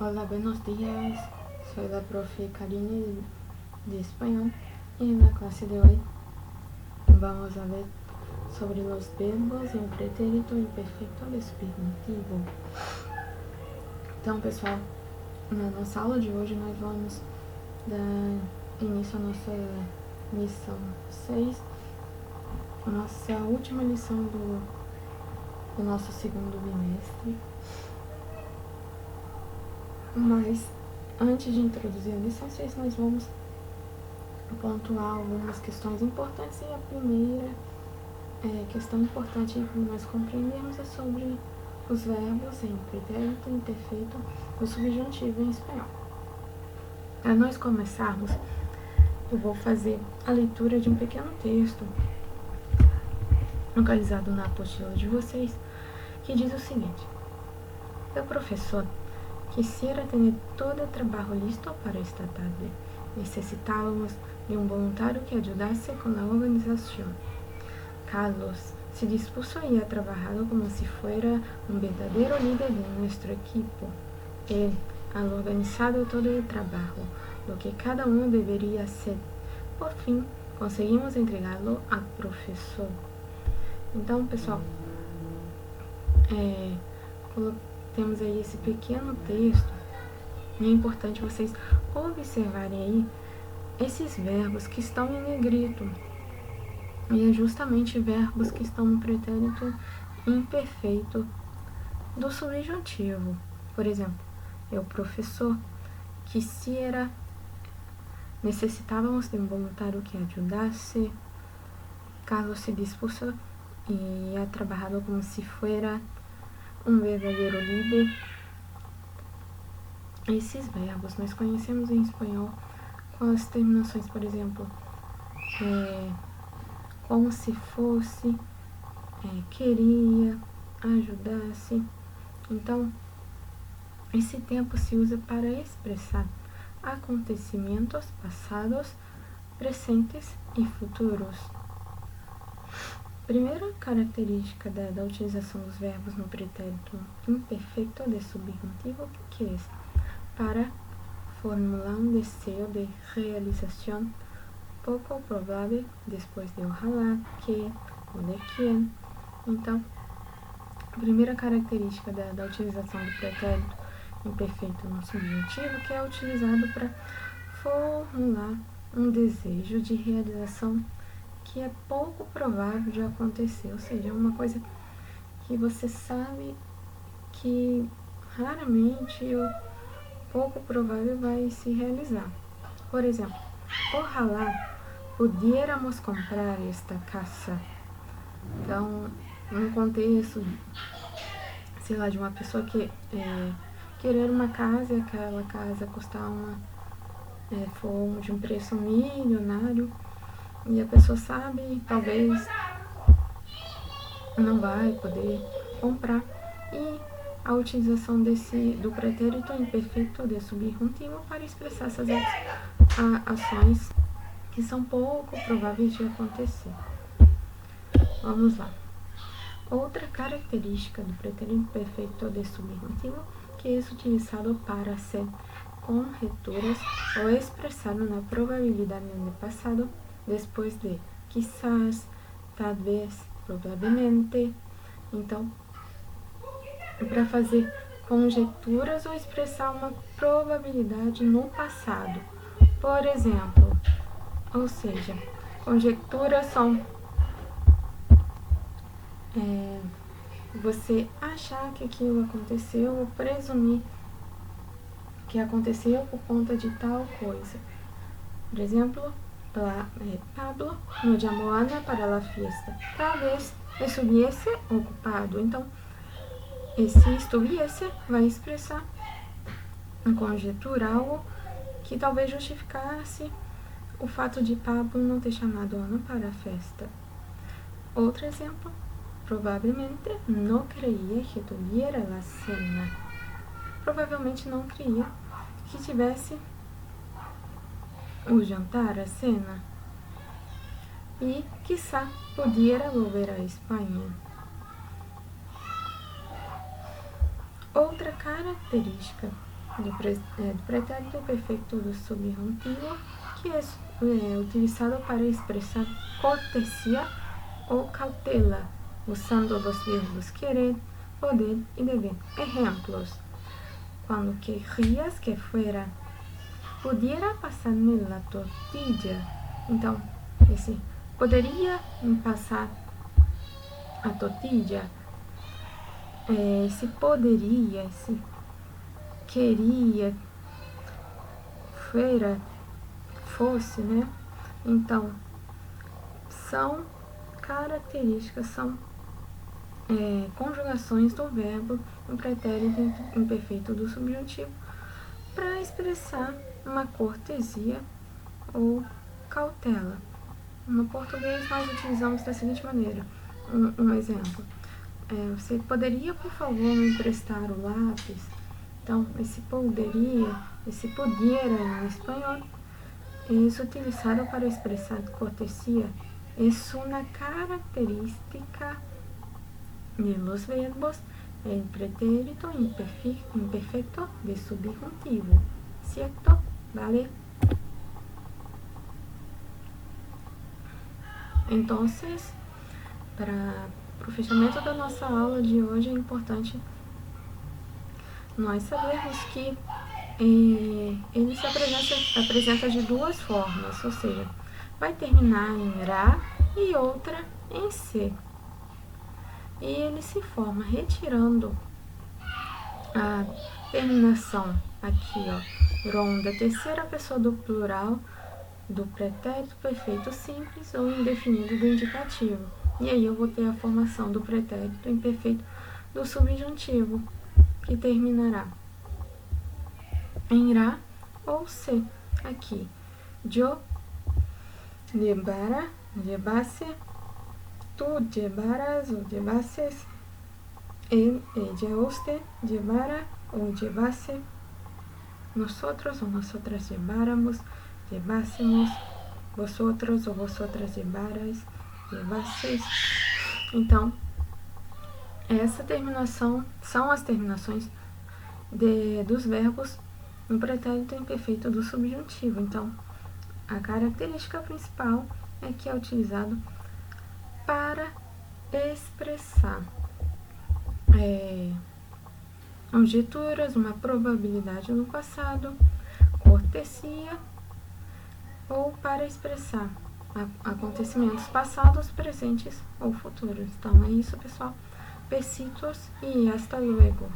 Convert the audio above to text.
Hola, buenos días. Soy la profe Karine de español y en la clase de hoy vamos a ver sobre los verbos em pretérito imperfeito de subjuntivo. Então, pessoal, na nossa aula de hoje nós vamos dar início à nossa lição 6, a nossa última lição do nosso segundo bimestre. Mas, antes de introduzir a lição 6, nós vamos pontuar algumas questões importantes. E a primeira questão importante que nós compreendermos é sobre os verbos em pretérito imperfeito do subjuntivo em espanhol. Para nós começarmos, eu vou fazer a leitura de um pequeno texto localizado na apostila de vocês, que diz o seguinte: El professor quisiera tener todo el trabajo listo para esta tarde. Necesitábamos de un voluntario que ayudase con la organización. Carlos se dispuso y ha trabajado como si fuera un verdadero líder de nuestro equipo. Él ha organizado todo el trabajo, lo que cada uno debería hacer. Por fin, conseguimos entregarlo al professor. Então, pessoal, temos aí esse pequeno texto e é importante vocês observarem aí esses verbos que estão em negrito. E é justamente verbos que estão no pretérito imperfeito do subjuntivo. Por exemplo, o professor quisiera, necessitávamos de um voluntário que ajudasse, Carlos se dispuso e ha trabajado como si fuera um verdadeiro líder. Esses verbos nós conhecemos em espanhol com as terminações, por exemplo, como se fosse, queria, ajudasse. Então, esse tempo se usa para expressar acontecimentos passados, presentes e futuros. Primeira característica da utilização dos verbos no pretérito imperfeito de subjuntivo, que é para formular um desejo de realização pouco provável depois de ojalá, que ou de quien. Então, a primeira característica da utilização do pretérito imperfeito no subjuntivo, que é utilizado para formular um desejo de realização que é pouco provável de acontecer, ou seja, uma coisa que você sabe que raramente ou pouco provável vai se realizar. Por exemplo, ojalá pudiéramos comprar esta casa. Então, num contexto, sei lá, de uma pessoa que querer uma casa e aquela casa custar for de um preço milionário, e a pessoa sabe, talvez não vai poder comprar, e a utilização do pretérito imperfeito de subjuntivo para expressar essas ações que são pouco prováveis de acontecer. Vamos lá. Outra característica do pretérito imperfeito de subjuntivo, que é utilizado para ser conjecturas ou expressar uma probabilidade no passado depois de quizás, talvez, provavelmente. Então, para fazer conjecturas ou expressar uma probabilidade no passado. Por exemplo, ou seja, conjecturas são você achar que aquilo aconteceu ou presumir que aconteceu por conta de tal coisa. Por exemplo, Pablo no llamó a Ana para la fiesta. Talvez estuviese ocupado. Então, esse estuviese vai expressar uma conjectura, algo que talvez justificasse o fato de Pablo não ter chamado Ana para a festa. Outro exemplo, provavelmente não creía que tuviera la cena. Provavelmente não creia que tivesse o jantar, a cena. E quizá pudiera volver a Espanha. Outra característica do pretérito perfeito do subjuntivo, que é utilizado para expressar cortesia ou cautela, usando los verbos querer, poder e deber. Ejemplos: cuando querrías que fuera, pudiera pasarme la tortilla. Então, esse poderia me passar a tortilla, esse poderia, esse queria, fuera, fosse, né? Então, são características, são conjugações do verbo no pretérito imperfeito do subjuntivo para expressar uma cortesia ou cautela. No português, nós utilizamos da seguinte maneira. Um exemplo. Você poderia, por favor, me emprestar o lápis? Então, esse poderia, esse pudiera em espanhol, é utilizado para expressar cortesia. É uma característica de los verbos en pretérito imperfecto de subjuntivo, certo? Vale? Então, para o fechamento da nossa aula de hoje, é importante nós sabermos que ele se apresenta de duas formas, ou seja, vai terminar em ra e outra em se. E ele se forma retirando a terminação aqui, ó, ron, da terceira pessoa do plural do pretérito perfeito simples ou indefinido do indicativo. E aí eu vou ter a formação do pretérito imperfeito do subjuntivo, que terminará em ra ou se. Aqui, yo llevara, llevase, tú llevaras o llevases, él, ella, usted llevara o llevase, nosotros o nosotras lleváramos, llevásemos, vosotros ou vosotras llevarais, llevasseis. Então, essa terminação são as terminações dos verbos no pretérito imperfeito do subjuntivo. Então, a característica principal é que é utilizado para expressar conjecturas, uma probabilidade no passado, cortesia, ou para expressar acontecimentos passados, presentes ou futuros. Então é isso, pessoal. Besitos e hasta luego.